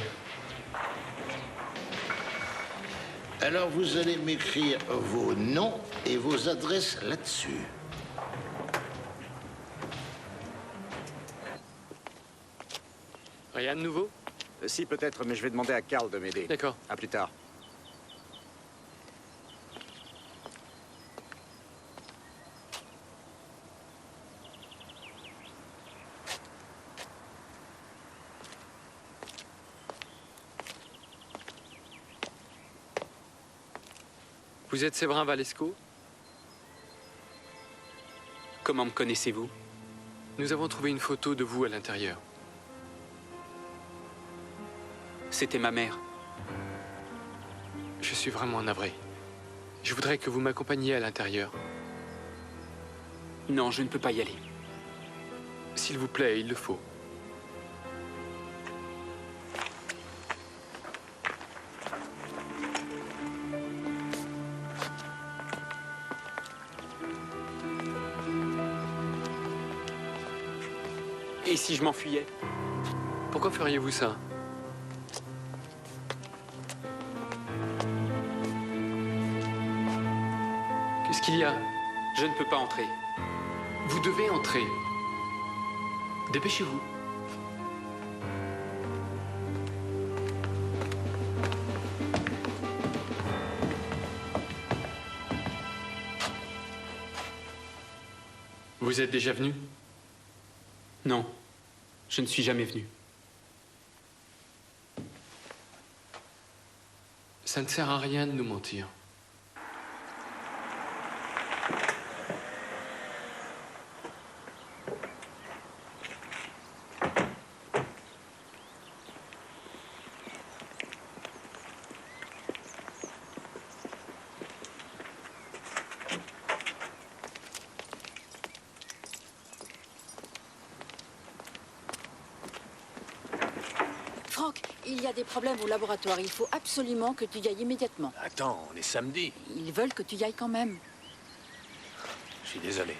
[SPEAKER 11] Alors vous allez m'écrire vos noms et vos adresses là-dessus.
[SPEAKER 8] Rien de nouveau?
[SPEAKER 7] Si, peut-être, mais je vais demander à Karl de m'aider.
[SPEAKER 8] D'accord.
[SPEAKER 7] À plus tard.
[SPEAKER 8] Vous êtes Séverin Valesco?
[SPEAKER 3] Comment me connaissez-vous?
[SPEAKER 8] Nous avons trouvé une photo de vous à l'intérieur.
[SPEAKER 3] C'était ma mère.
[SPEAKER 8] Je suis vraiment navré. Je voudrais que vous m'accompagniez à l'intérieur.
[SPEAKER 3] Non, je ne peux pas y aller.
[SPEAKER 8] S'il vous plaît, il le faut.
[SPEAKER 3] Et si je m'enfuyais?
[SPEAKER 8] Pourquoi feriez-vous ça? Qu'est-ce qu'il y a?
[SPEAKER 3] Je ne peux pas entrer.
[SPEAKER 8] Vous devez entrer. Dépêchez-vous. Vous êtes déjà venu?
[SPEAKER 3] Non, je ne suis jamais venu.
[SPEAKER 8] Ça ne sert à rien de nous mentir.
[SPEAKER 4] Franck, il y a des problèmes au laboratoire. Il faut absolument que tu y ailles immédiatement.
[SPEAKER 10] Attends, on est samedi.
[SPEAKER 4] Ils veulent que tu y ailles quand même.
[SPEAKER 10] Je suis désolé.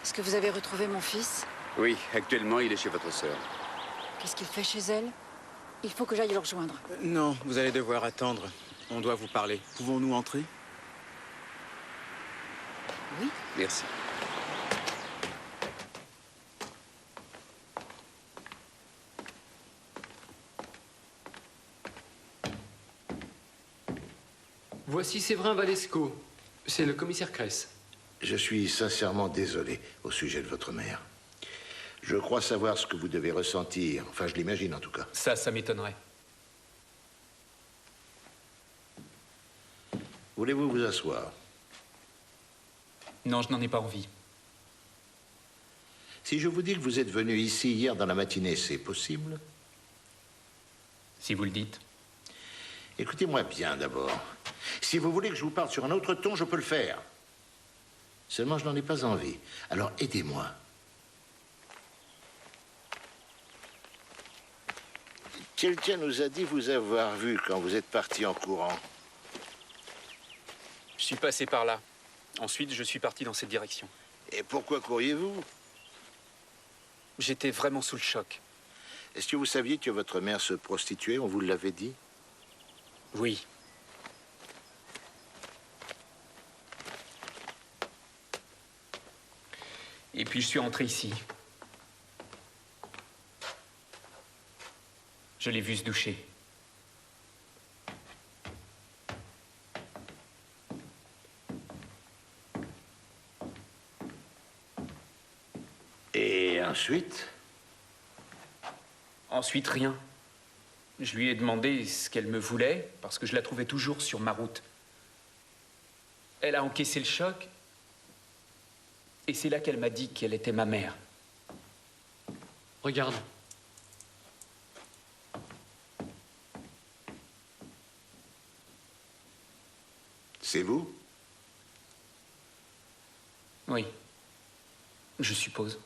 [SPEAKER 4] Est-ce que vous avez retrouvé mon fils?
[SPEAKER 10] Oui, actuellement, il est chez votre sœur.
[SPEAKER 4] Qu'est-ce qu'il fait chez elle? Il faut que j'aille le rejoindre.
[SPEAKER 7] Non, vous allez devoir attendre. On doit vous parler. Pouvons-nous entrer?
[SPEAKER 4] Oui.
[SPEAKER 10] Merci.
[SPEAKER 8] Voici Séverin Valesco. C'est le commissaire Kress.
[SPEAKER 11] Je suis sincèrement désolé au sujet de votre mère. Je crois savoir ce que vous devez ressentir. Enfin, je l'imagine en tout cas.
[SPEAKER 3] Ça m'étonnerait.
[SPEAKER 11] Voulez-vous vous asseoir?
[SPEAKER 3] Non, je n'en ai pas envie.
[SPEAKER 11] Si je vous dis que vous êtes venu ici hier dans la matinée, c'est possible?
[SPEAKER 3] Si vous le dites.
[SPEAKER 11] Écoutez-moi bien d'abord. Si vous voulez que je vous parle sur un autre ton, je peux le faire. Seulement, je n'en ai pas envie. Alors, aidez-moi. Quelqu'un nous a dit vous avoir vu quand vous êtes parti en courant.
[SPEAKER 3] Je suis passé par là. Ensuite, je suis parti dans cette direction.
[SPEAKER 11] Et pourquoi courriez-vous?
[SPEAKER 3] J'étais vraiment sous le choc.
[SPEAKER 11] Est-ce que vous saviez que votre mère se prostituait? On vous l'avait dit?
[SPEAKER 3] Oui. Et puis je suis entré ici. Je l'ai vu se doucher.
[SPEAKER 11] Et ensuite?
[SPEAKER 3] Ensuite, rien. Je lui ai demandé ce qu'elle me voulait, parce que je la trouvais toujours sur ma route. Elle a encaissé le choc, et c'est là qu'elle m'a dit qu'elle était ma mère.
[SPEAKER 8] Regarde.
[SPEAKER 11] C'est vous?
[SPEAKER 3] Oui. Je suppose.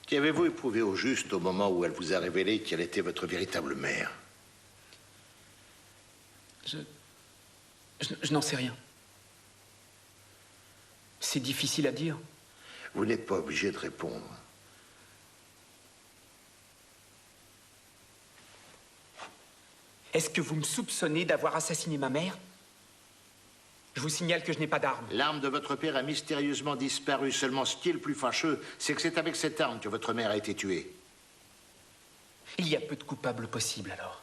[SPEAKER 11] Qu'avez-vous éprouvé au juste au moment où elle vous a révélé qu'elle était votre véritable mère?
[SPEAKER 3] Je n'en sais rien. C'est difficile à dire.
[SPEAKER 11] Vous n'êtes pas obligé de répondre.
[SPEAKER 3] Est-ce que vous me soupçonnez d'avoir assassiné ma mère? Je vous signale que je n'ai pas d'arme.
[SPEAKER 11] L'arme de votre père a mystérieusement disparu. Seulement, ce qui est le plus fâcheux, c'est que c'est avec cette arme que votre mère a été tuée.
[SPEAKER 3] Il y a peu de coupables possibles, alors.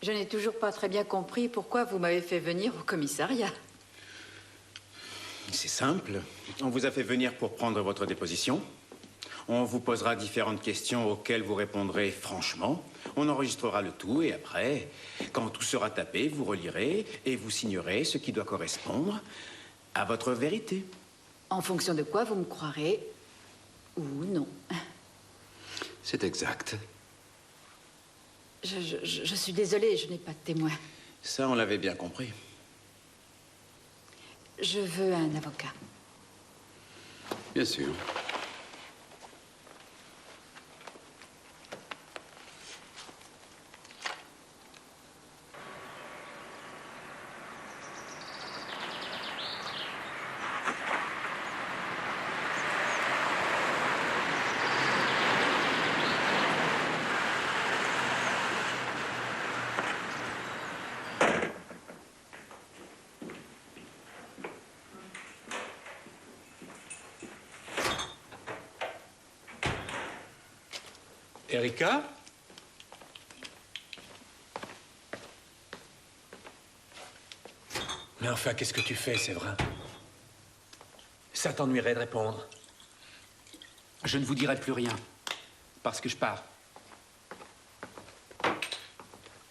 [SPEAKER 4] Je n'ai toujours pas très bien compris pourquoi vous m'avez fait venir au commissariat.
[SPEAKER 7] C'est simple. On vous a fait venir pour prendre votre déposition. On vous posera différentes questions auxquelles vous répondrez franchement. On enregistrera le tout et après, quand tout sera tapé, vous relirez et vous signerez ce qui doit correspondre à votre vérité.
[SPEAKER 4] En fonction de quoi vous me croirez ou non.
[SPEAKER 10] C'est exact.
[SPEAKER 4] Je suis désolée, je n'ai pas de témoin.
[SPEAKER 7] Ça, on l'avait bien compris.
[SPEAKER 4] Je veux un avocat.
[SPEAKER 10] Bien sûr.
[SPEAKER 5] Erika? Mais enfin, qu'est-ce que tu fais, Séverin? Ça t'ennuierait de répondre?
[SPEAKER 3] Je ne vous dirai plus rien, parce que je pars.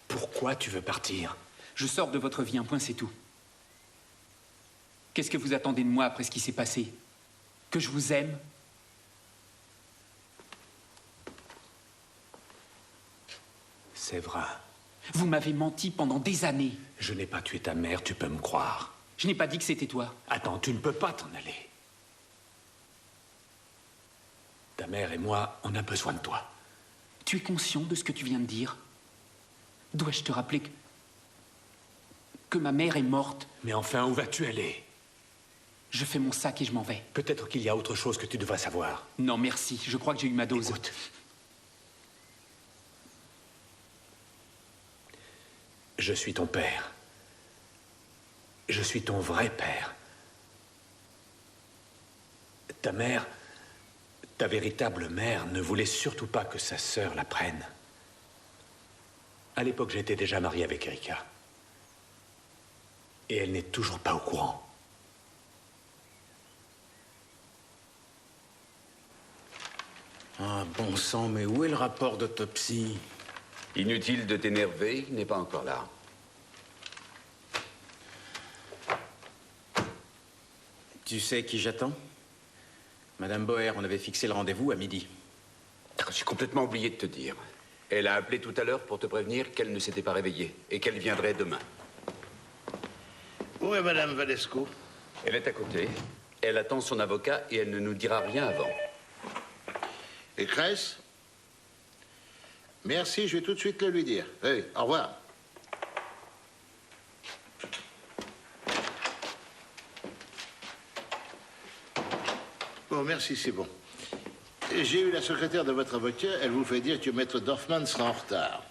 [SPEAKER 5] Pourquoi tu veux partir?
[SPEAKER 3] Je sors de votre vie, un point, c'est tout. Qu'est-ce que vous attendez de moi après ce qui s'est passé? Que je vous aime?
[SPEAKER 5] Séverin.
[SPEAKER 3] Vous m'avez menti pendant des années.
[SPEAKER 5] Je n'ai pas tué ta mère, tu peux me croire.
[SPEAKER 3] Je n'ai pas dit que c'était toi.
[SPEAKER 5] Attends, tu ne peux pas t'en aller. Ta mère et moi, on a besoin de toi.
[SPEAKER 3] Tu es conscient de ce que tu viens de dire? Dois-je te rappeler que ma mère est morte?
[SPEAKER 5] Mais enfin, où vas-tu aller?
[SPEAKER 3] Je fais mon sac et je m'en vais.
[SPEAKER 5] Peut-être qu'il y a autre chose que tu devrais savoir.
[SPEAKER 3] Non, merci. Je crois que j'ai eu ma dose.
[SPEAKER 5] Écoute. Je suis ton père. Je suis ton vrai père. Ta mère, ta véritable mère, ne voulait surtout pas que sa sœur la prenne. À l'époque, j'étais déjà marié avec Erika. Et elle n'est toujours pas au courant.
[SPEAKER 7] Ah, bon sang, mais où est le rapport d'autopsie?
[SPEAKER 10] Inutile de t'énerver, il n'est pas encore là.
[SPEAKER 7] Tu sais qui j'attends? Madame Boer, on avait fixé le rendez-vous à midi.
[SPEAKER 10] J'ai complètement oublié de te dire. Elle a appelé tout à l'heure pour te prévenir qu'elle ne s'était pas réveillée et qu'elle viendrait demain.
[SPEAKER 11] Où est Madame Valesco?
[SPEAKER 10] Elle est à côté. Elle attend son avocat et elle ne nous dira rien avant.
[SPEAKER 11] Et Cress? Merci, je vais tout de suite le lui dire. Oui, au revoir. Bon, merci, c'est bon. J'ai eu la secrétaire de votre avocat, elle vous fait dire que Maître Dorfman sera en retard.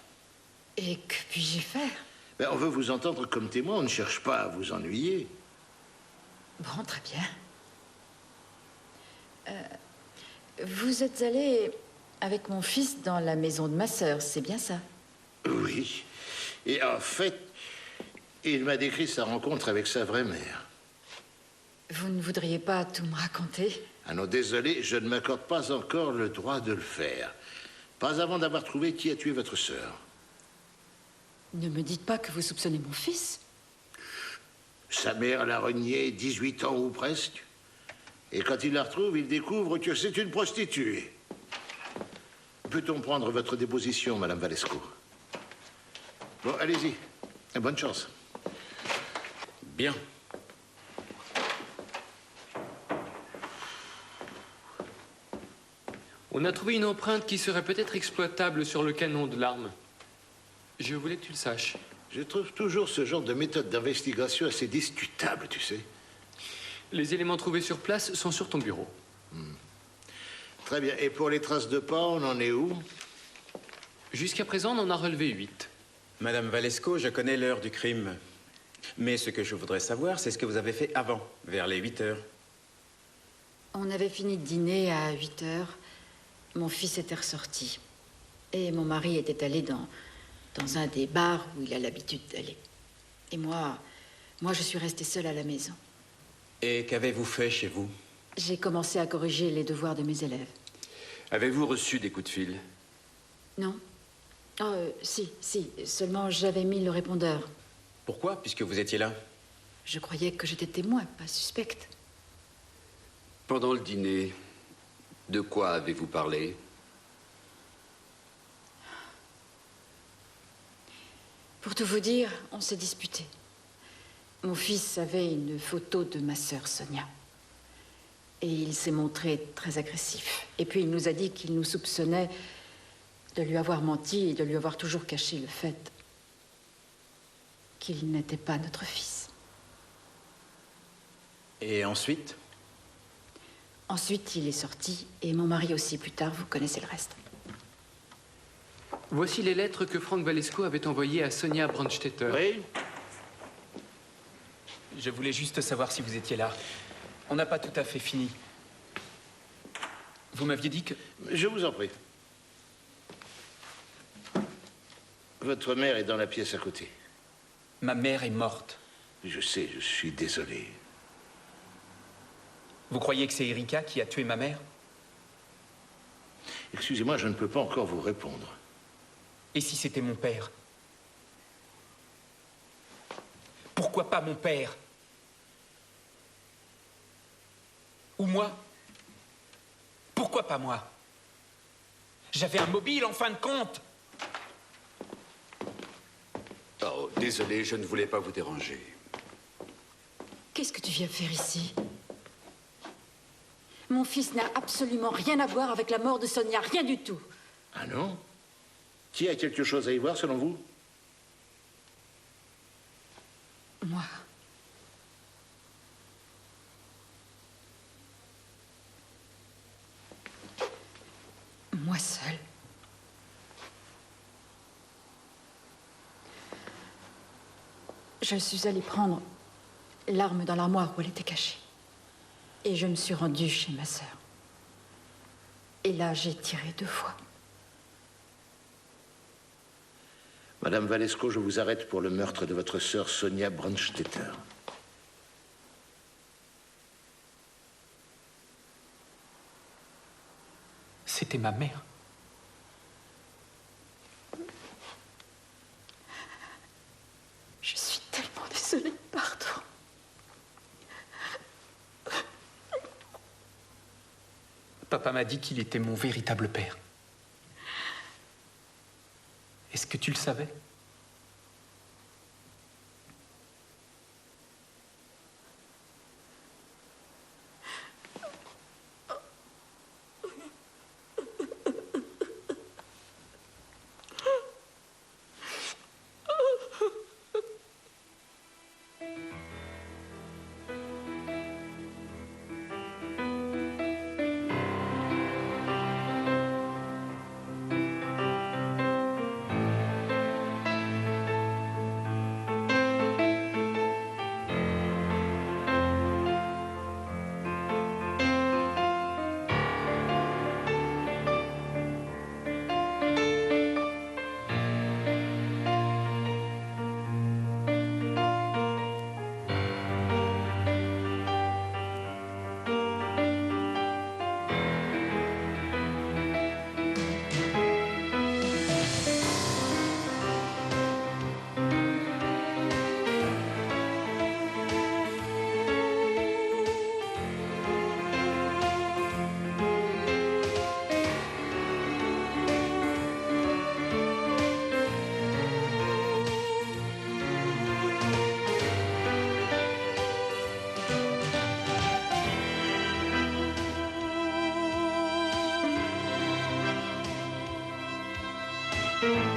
[SPEAKER 4] Et que puis-je faire?
[SPEAKER 11] Ben, on veut vous entendre comme témoin, on ne cherche pas à vous ennuyer.
[SPEAKER 4] Bon, très bien. Vous êtes allé avec mon fils dans la maison de ma sœur, c'est bien ça?
[SPEAKER 11] Oui. Et en fait, il m'a décrit sa rencontre avec sa vraie mère.
[SPEAKER 4] Vous ne voudriez pas tout me raconter?
[SPEAKER 11] Ah non, désolé, je ne m'accorde pas encore le droit de le faire. Pas avant d'avoir trouvé qui a tué votre sœur.
[SPEAKER 4] Ne me dites pas que vous soupçonnez mon fils.
[SPEAKER 11] Sa mère l'a renié 18 ans ou presque. Et quand il la retrouve, il découvre que c'est une prostituée. Peut-on prendre votre déposition, Madame Valesco? Bon, allez-y. Et bonne chance.
[SPEAKER 7] Bien.
[SPEAKER 8] On a trouvé une empreinte qui serait peut-être exploitable sur le canon de l'arme. Je voulais que tu le saches.
[SPEAKER 11] Je trouve toujours ce genre de méthode d'investigation assez discutable, tu sais.
[SPEAKER 8] Les éléments trouvés sur place sont sur ton bureau.
[SPEAKER 11] Très bien. Et pour les traces de pas, on en est où?
[SPEAKER 8] Jusqu'à présent, on en a relevé 8.
[SPEAKER 7] Madame Valesco, je connais l'heure du crime. Mais ce que je voudrais savoir, c'est ce que vous avez fait avant, vers les 8 heures.
[SPEAKER 4] On avait fini de dîner à 8 heures. Mon fils était ressorti. Et mon mari était allé dans un des bars où il a l'habitude d'aller. Et moi, je suis restée seule à la maison.
[SPEAKER 7] Et qu'avez-vous fait chez vous?
[SPEAKER 4] J'ai commencé à corriger les devoirs de mes élèves.
[SPEAKER 10] Avez-vous reçu des coups de fil?
[SPEAKER 4] Non? Oh, si. Seulement, j'avais mis le répondeur.
[SPEAKER 7] Pourquoi, puisque vous étiez là?
[SPEAKER 4] Je croyais que j'étais témoin, pas suspecte.
[SPEAKER 10] Pendant le dîner, de quoi avez-vous parlé?
[SPEAKER 4] Pour tout vous dire, on s'est disputé. Mon fils avait une photo de ma sœur Sonia. Et il s'est montré très agressif. Et puis il nous a dit qu'il nous soupçonnait de lui avoir menti et de lui avoir toujours caché le fait qu'il n'était pas notre fils.
[SPEAKER 7] Et ensuite?
[SPEAKER 4] Ensuite, il est sorti, et mon mari aussi plus tard, vous connaissez le reste.
[SPEAKER 8] Voici les lettres que Frank Valesco avait envoyées à Sonia Brandstetter.
[SPEAKER 3] Oui? Je voulais juste savoir si vous étiez là. On n'a pas tout à fait fini. Vous m'aviez dit que...
[SPEAKER 11] Je vous en prie. Votre mère est dans la pièce à côté.
[SPEAKER 3] Ma mère est morte.
[SPEAKER 11] Je sais, je suis désolé.
[SPEAKER 3] Vous croyez que c'est Erika qui a tué ma mère?
[SPEAKER 11] Excusez-moi, je ne peux pas encore vous répondre.
[SPEAKER 3] Et si c'était mon père? Pourquoi pas mon père? Ou moi? Pourquoi pas moi? J'avais un mobile, en fin de compte.
[SPEAKER 10] Oh, désolé, je ne voulais pas vous déranger.
[SPEAKER 4] Qu'est-ce que tu viens faire ici? Mon fils n'a absolument rien à voir avec la mort de Sonia, rien du tout.
[SPEAKER 11] Ah non? Qui a quelque chose à y voir, selon vous?
[SPEAKER 4] Moi. Moi seule. Je suis allée prendre l'arme dans l'armoire où elle était cachée. Et je me suis rendue chez ma sœur. Et là, j'ai tiré 2 fois.
[SPEAKER 11] Madame Valesco, je vous arrête pour le meurtre de votre sœur Sonia Brandstetter.
[SPEAKER 3] C'était ma mère.
[SPEAKER 4] Je suis tellement désolée, pardon.
[SPEAKER 3] Papa m'a dit qu'il était mon véritable père. Est-ce que tu le savais?
[SPEAKER 9] Thank you.